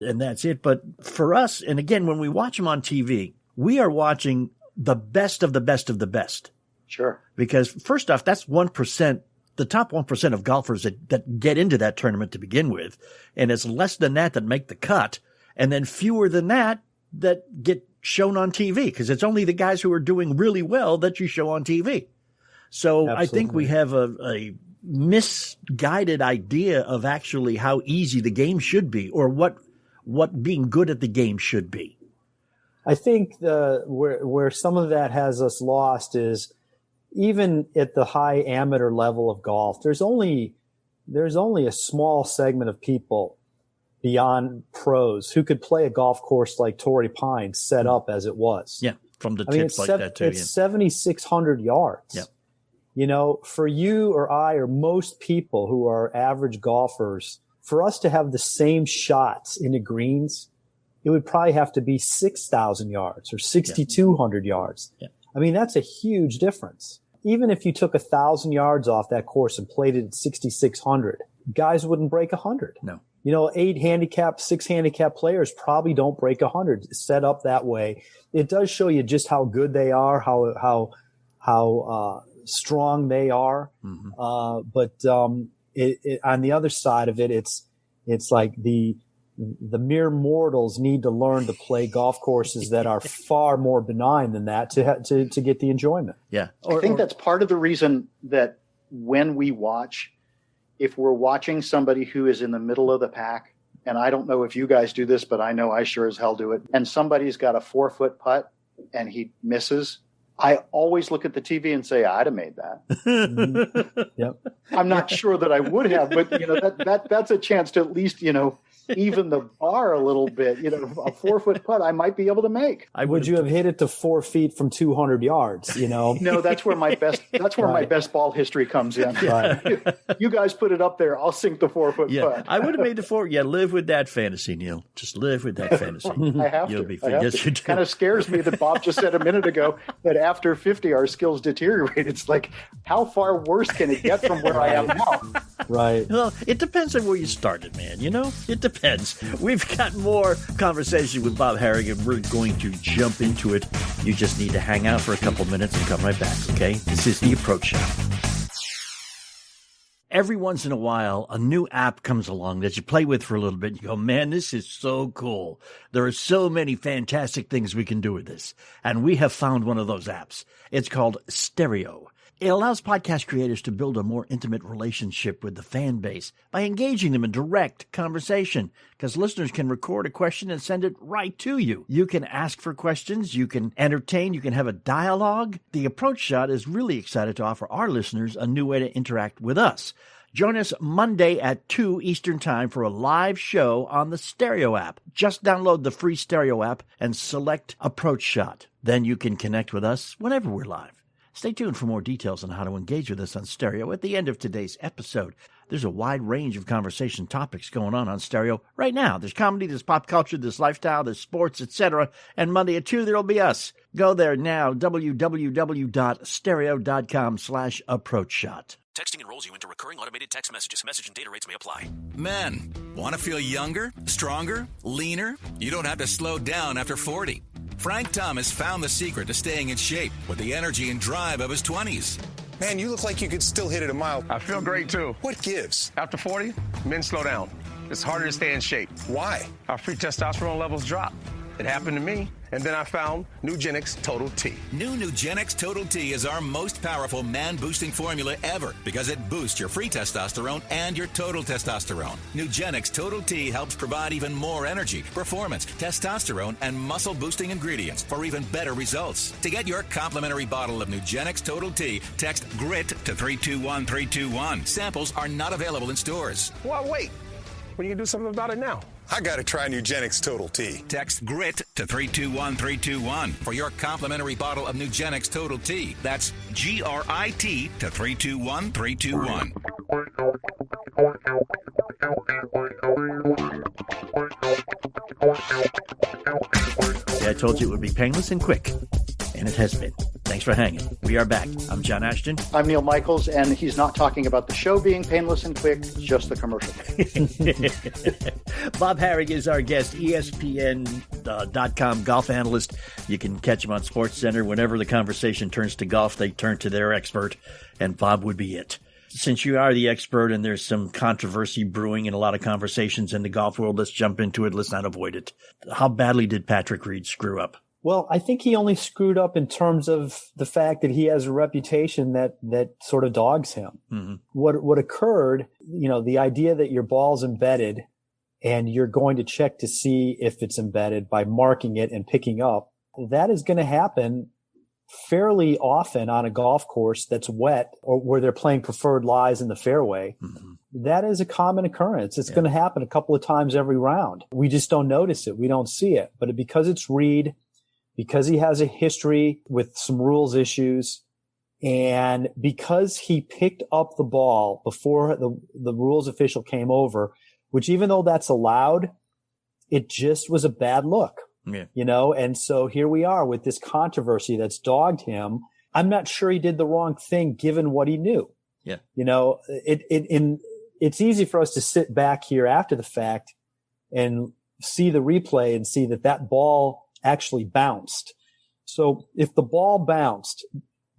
and that's it. But for us, and again, when we watch them on TV, we are watching the best of the best of the best. Sure. Because first off, that's 1%, the top 1% of golfers that get into that tournament to begin with. And it's less than that make the cut. And then fewer than that get shown on TV, because it's only the guys who are doing really well that you show on TV. So absolutely. I think we have a misguided idea of actually how easy the game should be, or what being good at the game should be. I think where some of that has us lost is even at the high amateur level of golf, there's only a small segment of people beyond pros who could play a golf course like Torrey Pines set up as it was. Yeah, from the tips like that too. It's 7,600 yards. Yeah. You know, for you or I or most people who are average golfers, for us to have the same shots in the greens, it would probably have to be 6,000 yards or 6,200 yards. Yeah. I mean, that's a huge difference. Even if you took 1,000 yards off that course and played it at 6,600, guys wouldn't break 100. No. You know, 6 handicap players probably don't break 100 set up that way. It does show you just how good they are, how strong they are. Mm-hmm. But on the other side of it, it's like the mere mortals need to learn to play golf courses that are far more benign than that to get the enjoyment. Yeah. I think that's part of the reason that when we watch, if we're watching somebody who is in the middle of the pack, and I don't know if you guys do this, but I know I sure as hell do it, and somebody's got a 4-foot putt and he misses, I always look at the TV and say, I'd have made that. Yep. I'm not sure that I would have, but that's a chance to at least, even the bar a little bit. A 4-foot putt I might be able to make. Would you have hit it to 4 feet from 200 yards? No, that's where my best my best ball history comes in. Right. You guys put it up there, I'll sink the 4-foot putt. I would have made the 4. Yeah, live with that fantasy, Neil. Just live with that fantasy. I have You'll to. be fine. Yes, you do. It kind of scares me that Bob just said a minute ago that after 50 our skills deteriorate. It's like, how far worse can it get from where I am now? Right. Well, it depends on where you started, man. It depends. We've got more conversation with Bob Harig, and we're going to jump into it. You just need to hang out for a couple minutes and come right back, okay? This is The Approach Shot. Every once in a while, a new app comes along that you play with for a little bit. You go, man, this is so cool. There are so many fantastic things we can do with this. And we have found one of those apps. It's called Stereo. It allows podcast creators to build a more intimate relationship with the fan base by engaging them in direct conversation, because listeners can record a question and send it right to you. You can ask for questions, you can entertain, you can have a dialogue. The Approach Shot is really excited to offer our listeners a new way to interact with us. Join us Monday at 2 Eastern Time for a live show on the Stereo app. Just download the free Stereo app and select Approach Shot. Then you can connect with us whenever we're live. Stay tuned for more details on how to engage with us on Stereo at the end of today's episode. There's a wide range of conversation topics going on Stereo right now. There's comedy, there's pop culture, there's lifestyle, there's sports, etc. And Monday at 2, there'll be us. Go there now, www.stereo.com/approachshot. Texting enrolls you into recurring automated text messages. Message and data rates may apply. Men, want to feel younger, stronger, leaner? You don't have to slow down after 40. Frank Thomas found the secret to staying in shape with the energy and drive of his 20s. Man, you look like you could still hit it a mile. I feel great, too. What gives? After 40, men slow down. It's harder to stay in shape. Why? Our free testosterone levels drop. It happened to me, and then I found Nugenix Total T. New Nugenix Total T is our most powerful man-boosting formula ever because it boosts your free testosterone and your total testosterone. Nugenix Total T helps provide even more energy, performance, testosterone, and muscle-boosting ingredients for even better results. To get your complimentary bottle of Nugenix Total T, text GRIT to 321321. Samples are not available in stores. Well, wait. When you can do something about it now? I got to try Nugenix Total T. Text GRIT to 321321 for your complimentary bottle of Nugenix Total T. That's GRIT to 321321. Yeah, I told you it would be painless and quick, and it has been. Thanks for hanging. We are back. I'm John Ashton. I'm Neil Michaels, and he's not talking about the show being painless and quick, just the commercial. Bob Harig is our guest, ESPN.com golf analyst. You can catch him on SportsCenter. Whenever the conversation turns to golf, they turn to their expert, and Bob would be it. Since you are the expert and there's some controversy brewing and a lot of conversations in the golf world, let's jump into it. Let's not avoid it. How badly did Patrick Reed screw up? Well, I think he only screwed up in terms of the fact that he has a reputation that sort of dogs him. Mm-hmm. What occurred, the idea that your ball's embedded and you're going to check to see if it's embedded by marking it and picking up, that is going to happen fairly often on a golf course that's wet or where they're playing preferred lies in the fairway. Mm-hmm. That is a common occurrence. It's going to happen a couple of times every round. We just don't notice it. We don't see it. But because it's Reed, because he has a history with some rules issues, and because he picked up the ball before the rules official came over, which even though that's allowed, it just was a bad look. Yeah. And so here we are with this controversy that's dogged him. I'm not sure he did the wrong thing given what he knew. Yeah. It's easy for us to sit back here after the fact and see the replay and see that ball actually bounced. So if the ball bounced,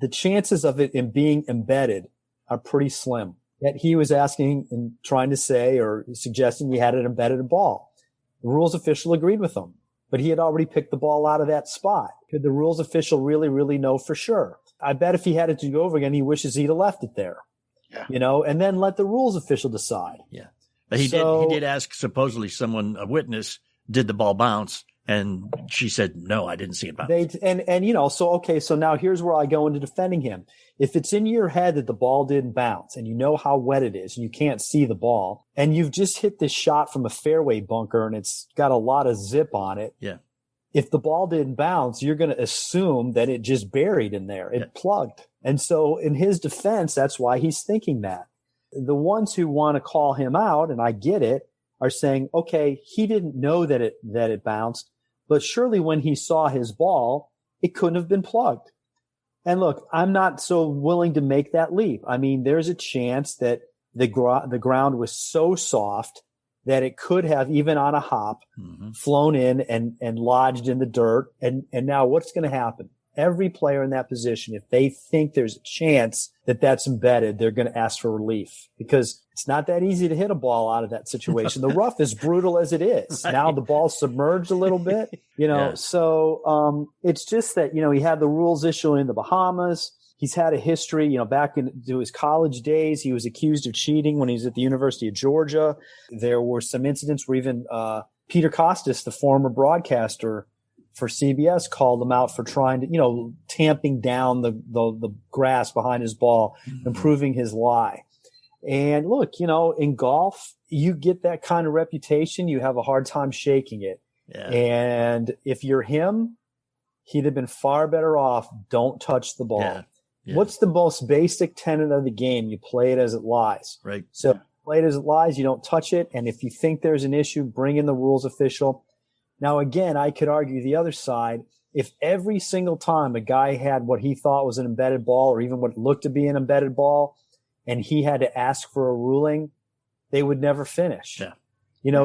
the chances of it in being embedded are pretty slim. Yet he was asking and trying to say or suggesting he had an embedded ball. The rules official agreed with him, but he had already picked the ball out of that spot. Could the rules official really, really know for sure? I bet if he had it to go over again, he wishes he'd have left it there, and then let the rules official decide. Yeah. But he did ask supposedly a witness, did the ball bounce? And she said, no, I didn't see it bounce. So now here's where I go into defending him. If it's in your head that the ball didn't bounce and you know how wet it is and you can't see the ball and you've just hit this shot from a fairway bunker and it's got a lot of zip on it. Yeah. If the ball didn't bounce, you're going to assume that it just buried in there. It plugged. And so in his defense, that's why he's thinking that. The ones who want to call him out, and I get it, are saying, okay, he didn't know that it bounced. But surely when he saw his ball, it couldn't have been plugged. And look, I'm not so willing to make that leap. I mean, there's a chance that the ground was so soft that it could have, even on a hop, flown in and lodged in the dirt. And now what's going to happen? Every player in that position, if they think there's a chance that that's embedded, they're going to ask for relief because it's not that easy to hit a ball out of that situation. The rough is brutal as it is. Right. Now the ball's submerged a little bit, So it's just that, he had the rules issue in the Bahamas. He's had a history, back into his college days. He was accused of cheating when he was at the University of Georgia. There were some incidents where even Peter Costas, the former broadcaster for CBS, called him out for trying to, tamping down the grass behind his ball, improving his lie. And look, in golf, you get that kind of reputation, you have a hard time shaking it. Yeah. And if you're him, he'd have been far better off. Don't touch the ball. Yeah. Yeah. What's the most basic tenet of the game? You play it as it lies. Right. So play it as it lies. You don't touch it. And if you think there's an issue, bring in the rules official. Now, again, I could argue the other side. If every single time a guy had what he thought was an embedded ball or even what looked to be an embedded ball and he had to ask for a ruling, they would never finish. Yeah.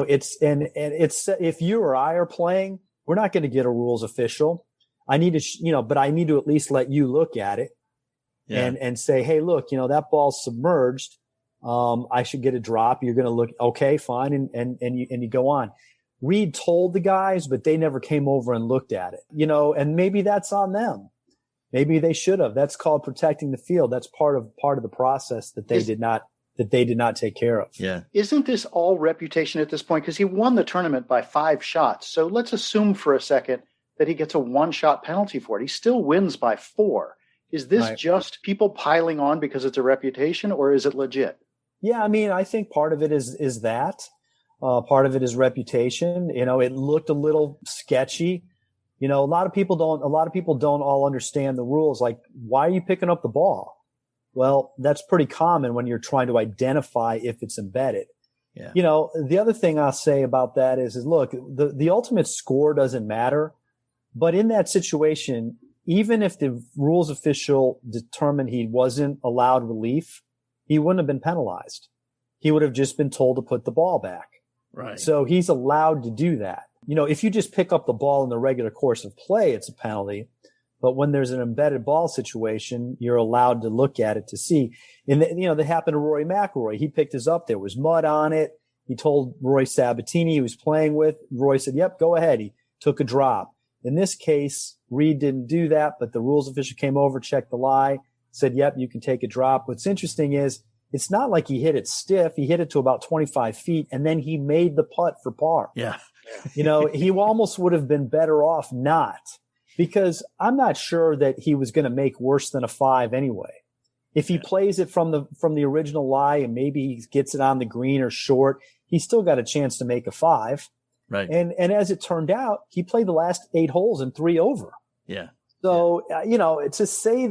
It's if you or I are playing, we're not going to get a rules official. I need to, but I need to at least let you look at it and say, hey, look, that ball's submerged. I should get a drop. You're going to look, okay, fine. And you go on. Reed told the guys, but they never came over and looked at it, and maybe that's on them. Maybe they should have. That's called protecting the field. That's part of the process that they did not take care of. Yeah. Isn't this all reputation at this point? Because he won the tournament by 5 shots. So let's assume for a second that he gets a 1-shot penalty for it. He still wins by 4. Is this just people piling on because it's a reputation, or is it legit? Yeah, I mean, I think part of it is that. Part of it is reputation. It looked a little sketchy. A lot of people don't all understand the rules. Like, why are you picking up the ball? Well, that's pretty common when you're trying to identify if it's embedded. Yeah. The other thing I'll say about that is look, the ultimate score doesn't matter, but in that situation, even if the rules official determined he wasn't allowed relief, he wouldn't have been penalized. He would have just been told to put the ball back. Right. So he's allowed to do that. If you just pick up the ball in the regular course of play, it's a penalty. But when there's an embedded ball situation, you're allowed to look at it to see. And, that happened to Rory McIlroy. He picked his up. There was mud on it. He told Roy Sabatini he was playing with. Roy said, yep, go ahead. He took a drop. In this case, Reed didn't do that, but the rules official came over, checked the lie, said, yep, you can take a drop. What's interesting is it's not like he hit it stiff. He hit it to about 25 feet, and then he made the putt for par. Yeah. He almost would have been better off not, because I'm not sure that he was going to make worse than a 5 anyway. If he plays it from the original lie and maybe he gets it on the green or short, he's still got a chance to make a 5. Right. And as it turned out, he played the last 8 holes in 3 over. Yeah. So, to say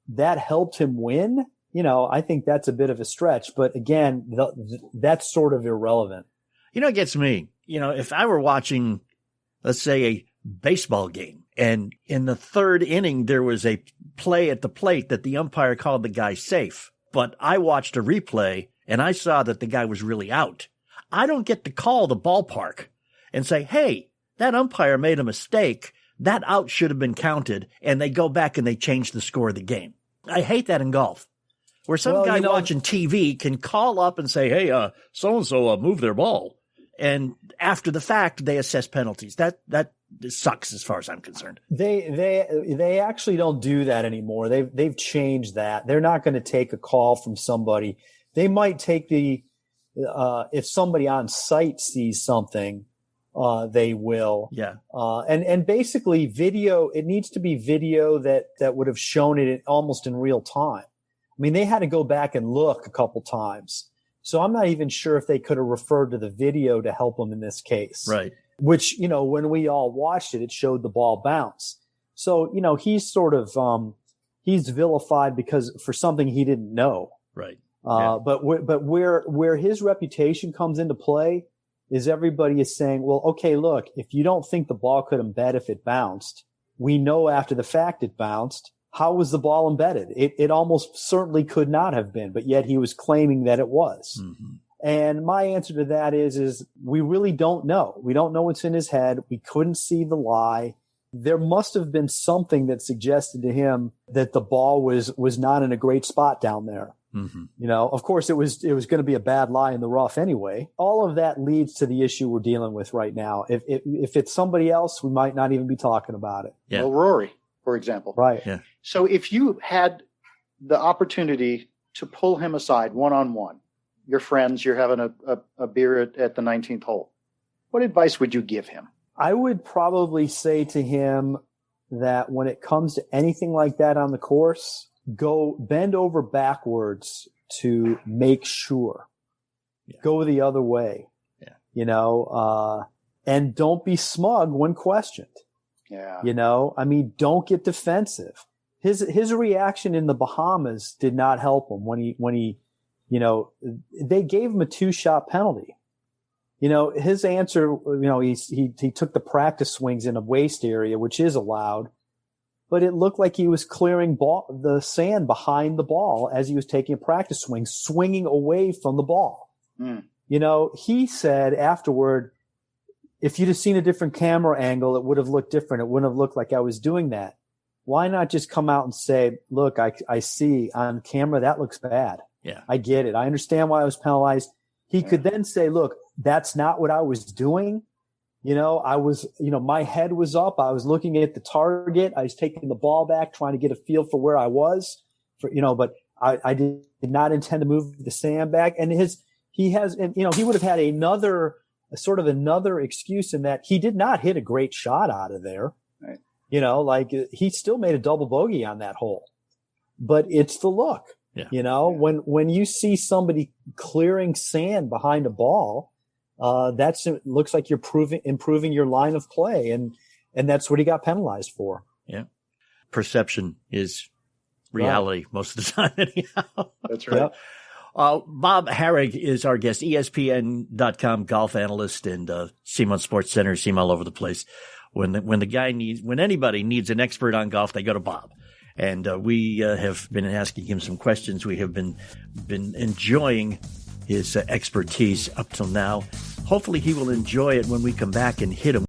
that helped him win, I think that's a bit of a stretch. But again, that's sort of irrelevant. It gets me. If I were watching, let's say, a baseball game, and in the 3rd inning, there was a play at the plate that the umpire called the guy safe, but I watched a replay and I saw that the guy was really out. I don't get to call the ballpark and say, hey, that umpire made a mistake. That out should have been counted. And they go back and they change the score of the game. I hate that in golf, where some guy watching TV can call up and say, hey, so-and-so moved their ball. And after the fact, they assess penalties. That sucks as far as I'm concerned. They actually don't do that anymore. They've changed that. They're not going to take a call from somebody. They might take if somebody on site sees something, they will. Yeah. And basically video, it needs to be video that would have shown it almost in real time. I mean, they had to go back and look a couple times. So I'm not even sure if they could have referred to the video to help them in this case. Right. Which, when we all watched it, it showed the ball bounce. So, he's sort of, he's vilified because for something he didn't know. Right. But where his reputation comes into play is everybody is saying, well, okay, look, if you don't think the ball could embed if it bounced, we know after the fact it bounced. How was the ball embedded? It almost certainly could not have been, but yet he was claiming that it was. Mm-hmm. And my answer to that is we really don't know. We don't know what's in his head. We couldn't see the lie. There must have been something that suggested to him that the ball was not in a great spot down there. Mm-hmm. Of course it was going to be a bad lie in the rough anyway. All of that leads to the issue we're dealing with right now. If it's somebody else, we might not even be talking about it. Yeah. Well, Rory, for example. Right. Yeah. So if you had the opportunity to pull him aside one-on-one, your friends, you're having a beer at the 19th hole, what advice would you give him? I would probably say to him that when it comes to anything like that on the course, go bend over backwards to make sure. Yeah. Go the other way. Yeah. And don't be smug when questioned. Yeah. Don't get defensive. His reaction in the Bahamas did not help him when he they gave him a 2-shot penalty. His answer, he took the practice swings in a waist area, which is allowed, but it looked like he was clearing the sand behind the ball as he was taking a practice swing, swinging away from the ball. Mm. He said afterward, if you'd have seen a different camera angle, it would have looked different. It wouldn't have looked like I was doing that. Why not just come out and say, look, I see on camera that looks bad. Yeah. I get it. I understand why I was penalized. He could then say, look, that's not what I was doing. I was, my head was up. I was looking at the target. I was taking the ball back, trying to get a feel for where I was but I did not intend to move the sand back. And he would have had another excuse in that he did not hit a great shot out of there. Right. He still made a double bogey on that hole, but it's the look. Yeah. When you see somebody clearing sand behind a ball, looks like you're improving your line of play, and that's what he got penalized for. Yeah. Perception is reality most of the time anyhow. That's right. Yep. Bob Harig is our guest, ESPN.com golf analyst, and see him on SportsCenter, see him all over the place. When anybody needs an expert on golf, they go to Bob. And we have been asking him some questions. We have been enjoying his expertise up till now. Hopefully he will enjoy it when we come back and hit him